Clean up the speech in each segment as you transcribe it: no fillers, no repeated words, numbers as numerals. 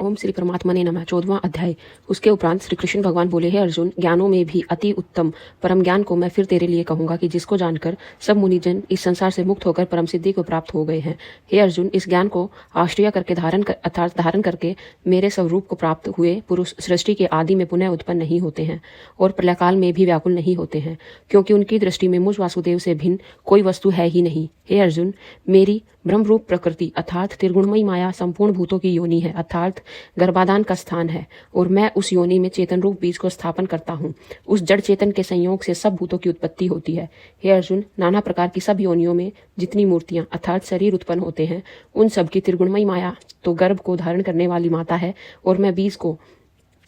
ओम श्री परमात्मा ने नमः। 14वां अध्याय। उसके उपरांत श्री कृष्ण भगवान बोले, हे अर्जुन, ज्ञानों में भी अति उत्तम परम ज्ञान को मैं फिर तेरे लिए कहूंगा कि जिसको जानकर सब मुनिजन इस संसार से मुक्त होकर परम सिद्धि को प्राप्त हो गए हैं। हे अर्जुन, इस ज्ञान को आश्रय करके अर्थात धारण करके मेरे स्वरूप को प्राप्त हुए पुरुष सृष्टि के आदि में पुनः उत्पन्न नहीं होते हैं और प्रलयकाल में भी व्याकुल नहीं होते हैं, क्योंकि उनकी दृष्टि में मुझ वासुदेव से भिन्न कोई वस्तु है ही नहीं। हे अर्जुन, मेरी ब्रह्मरूप प्रकृति अर्थात त्रिगुणमयी माया संपूर्ण भूतों की योनि है, अर्थात गर्भाधान का स्थान है, और मैं उस योनि में चेतन रूप बीज को स्थापन करता हूँ। उस जड़ चेतन के संयोग से सब भूतों की उत्पत्ति होती है। हे अर्जुन, नाना प्रकार की सब योनियों में जितनी मूर्तियां अर्थात शरीर उत्पन्न होते हैं, उन सब की त्रिगुणमयी माया तो गर्भ को धारण करने वाली माता है, और मैं बीज को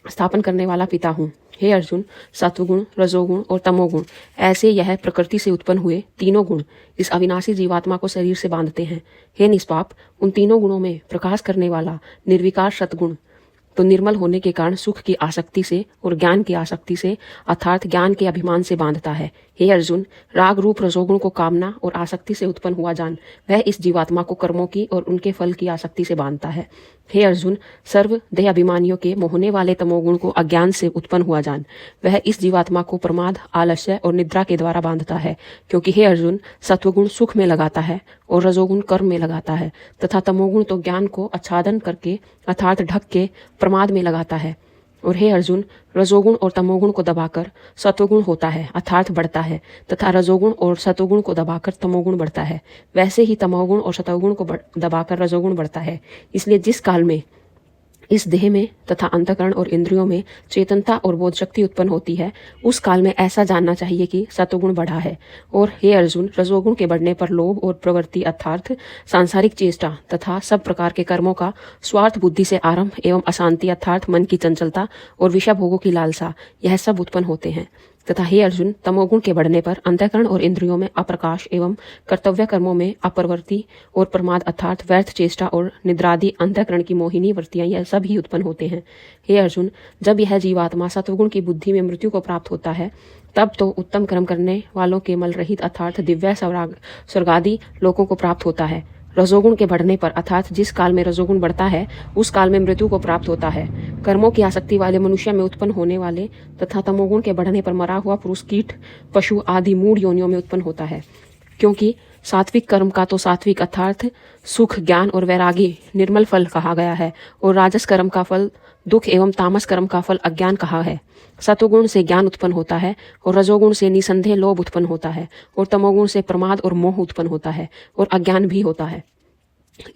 स्थापन करने वाला पिता हूँ। हे अर्जुन, सत्वगुण, रजोगुण और तमोगुण ऐसे यह प्रकृति से उत्पन्न हुए तीनों गुण इस अविनाशी जीवात्मा को शरीर से बांधते हैं। हे निष्पाप, उन तीनों गुणों में प्रकाश करने वाला निर्विकार सतगुण तो निर्मल होने के कारण सुख की आसक्ति से और ज्ञान की आसक्ति से अर्थात ज्ञान के अभिमान से बांधता है। हे अर्जुन, राग रूप रजोगुण को कामना और आसक्ति से उत्पन्न हुआ जान वह इस जीवात्मा को कर्मों की और उनके फल की आसक्ति से बांधता है। हे अर्जुन, सर्व देह अभिमानियों के मोहने वाले तमोगुण को अज्ञान से उत्पन्न हुआ जान वह इस जीवात्मा को प्रमाद, आलस्य और निद्रा के द्वारा बांधता है, क्योंकि हे अर्जुन, सत्वगुण सुख में लगाता है और रजोगुण कर्म में लगाता है तथा तमोगुण तो ज्ञान को आच्छादन करके अर्थात ढक के प्रमाद में लगाता है। और हे अर्जुन, रजोगुण और तमोगुण को दबाकर सत्वगुण होता है अर्थात बढ़ता है, तथा रजोगुण और सत्वगुण को दबाकर तमोगुण बढ़ता है। वैसे ही तमोगुण और सत्वगुण को दबाकर रजोगुण बढ़ता है। इसलिए जिस काल में इस देह में तथा अंतःकरण और इंद्रियों में चेतनता और बोध शक्ति उत्पन्न होती है, उस काल में ऐसा जानना चाहिए कि सत्वगुण बढ़ा है। और हे अर्जुन, रजोगुण के बढ़ने पर लोभ और प्रवृत्ति अर्थात सांसारिक चेष्टा तथा सब प्रकार के कर्मों का स्वार्थ बुद्धि से आरंभ एवं अशांति अर्थात मन की चंचलता और विषय भोगों की लालसा यह सब उत्पन्न होते हैं। तथा हे अर्जुन, तमोगुण के बढ़ने पर अंतःकरण और इंद्रियों में अप्रकाश एवं कर्तव्य कर्मों में अप्रवृत्ति और प्रमाद अर्थात व्यर्थ चेष्टा और निद्रादि अंतःकरण की मोहिनी वृत्तियां यह सब ही उत्पन्न होते हैं। हे अर्जुन, जब यह जीवात्मा सत्वगुण की बुद्धि में मृत्यु को प्राप्त होता है, तब तो उत्तम कर्म करने वालों के मल रहित अर्थात दिव्य स्वर्गादि लोकों को प्राप्त होता है। रजोगुण के बढ़ने पर अर्थात जिस काल में रजोगुण बढ़ता है उस काल में मृत्यु को प्राप्त होता है। कर्मों की आसक्ति वाले मनुष्य में उत्पन्न होने वाले तथा तमोगुण के बढ़ने पर मरा हुआ पुरुष कीट पशु आदि मूढ़ योनियों में उत्पन्न होता है, क्योंकि सात्विक कर्म का तो सात्विक अर्थात सुख, ज्ञान और वैरागी निर्मल फल कहा गया है, और राजस कर्म का फल दुख एवं तामस कर्म का फल अज्ञान कहा है। सत्वगुण से ज्ञान उत्पन्न होता है और रजोगुण से निसंदेह लोभ उत्पन्न होता है और तमोगुण से प्रमाद और मोह उत्पन्न होता है और अज्ञान भी होता है।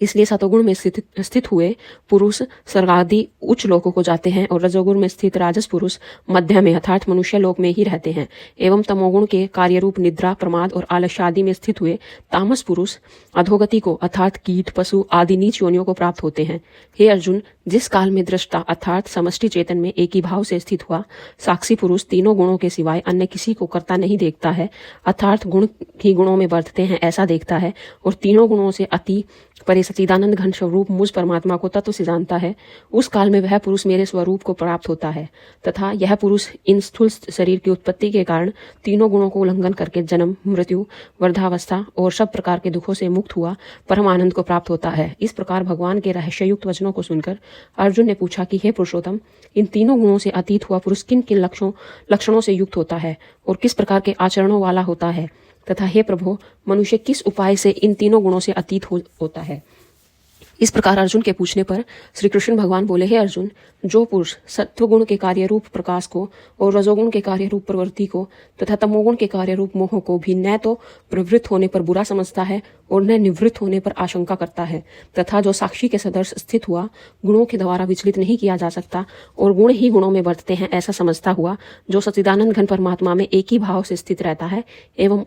इसलिए सतोगुण में स्थित हुए पुरुष स्वर्गादि उच्च लोकों को जाते हैं और रजोगुण में स्थित राजस पुरुष मध्य में अर्थात मनुष्य लोक में ही रहते हैं, एवं तमोगुण के कार्यरूप निद्रा, प्रमाद और आलस्य आदि में स्थित हुए तामस पुरुष अधोगति को अर्थात कीट, पशु आदि नीच योनियों को प्राप्त होते हैं। हे अर्जुन, जिस काल में दृष्टा अर्थात समष्टि चेतन में एक ही भाव से स्थित हुआ साक्षी पुरुष तीनों गुणों के सिवाय अन्य किसी को करता नहीं देखता है, अर्थात गुण ही गुणों में बढ़ते हैं ऐसा देखता है, और तीनों गुणों से अति परे सच्चिदानंद घन स्वरूप मुझ परमात्मा को तत्व से जानता है, उस काल में वह पुरुष मेरे स्वरूप को प्राप्त होता है। तथा यह पुरुष इन स्थूल शरीर की उत्पत्ति के कारण तीनों गुणों को उल्लंघन करके जन्म, मृत्यु, वृद्धावस्था और सब प्रकार के दुखों से मुक्त हुआ परम आनंद को प्राप्त होता है। इस प्रकार भगवान के रहस्ययुक्त वचनों को सुनकर अर्जुन ने पूछा कि हे पुरुषोत्तम, इन तीनों गुणों से अतीत हुआ पुरुष किन किन लक्षणों से युक्त होता है और किस प्रकार के आचरणों वाला होता है, तथा हे प्रभु, मनुष्य किस उपाय से इन तीनों गुणों से अतीत होता है। इस प्रकार अर्जुन के पूछने पर श्री कृष्ण भगवान बोले, हे अर्जुन, जो पुरुष सत्वगुण के कार्य रूप प्रकाश को और रजोगुण के कार्य रूप प्रवृत्ति को तथा तमोगुण के कार्य रूप मोह को भी न तो प्रवृत्त होने पर बुरा समझता है और न निवृत्त होने पर आशंका करता है, तथा जो साक्षी के सदर्श स्थित हुआ गुणों के द्वारा विचलित नहीं किया जा सकता और गुण ही गुणों में बढ़ते हैं ऐसा समझता हुआ, जो सच्चिदानंद घन परमात्मा में एक ही भाव से स्थित रहता है एवं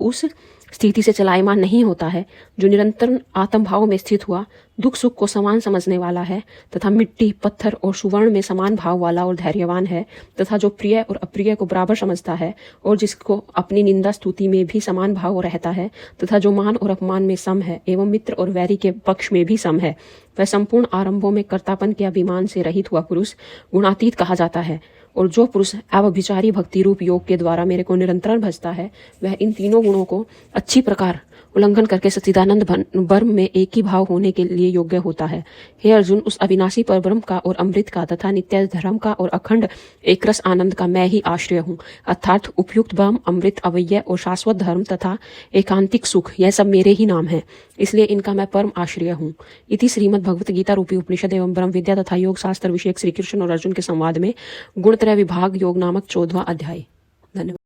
उस स्थिति से चलायमान नहीं होता है, जो निरंतर आत्म भाव में स्थित हुआ दुख सुख को समान समझने वाला है तथा मिट्टी, पत्थर और सुवर्ण में समान भाव वाला और धैर्यवान है, तथा जो प्रिय और अप्रिय को बराबर समझता है और जिसको अपनी निंदा स्तुति में भी समान भाव रहता है, तथा जो मान और अपमान में सम है एवं मित्र और वैरी के पक्ष में भी सम है, वह संपूर्ण आरंभों में कर्तापन के अभिमान से रहित हुआ पुरुष गुणातीत कहा जाता है। और जो पुरुष अव्यभिचारी भक्ति रूप योग के द्वारा मेरे को निरंतर भजता है वह इन तीनों गुणों को अच्छी प्रकार उल्लंघन करके सच्चिदानंद ब्रह्म में एक ही भाव होने के लिए योग्य होता है। हे अर्जुन, उस अविनाशी पर ब्रह्म का और अमृत का तथा नित्य धर्म का और अखंड एक रस आनंद का मैं ही आश्रय हूँ, अर्थात उपयुक्त ब्रह्म, अमृत, अवयय और शाश्वत धर्म तथा एकांतिक सुख, यह सब मेरे ही नाम है, इसलिए इनका मैं परम आश्रय हूँ। इति श्रीमद् भगवत गीता रूपी उपनिषद एवं ब्रह्म विद्या तथा योग शास्त्र विषयक श्री कृष्ण और अर्जुन के संवाद में गुणत्रय विभाग योग नामक 14वां अध्याय। धन्यवाद।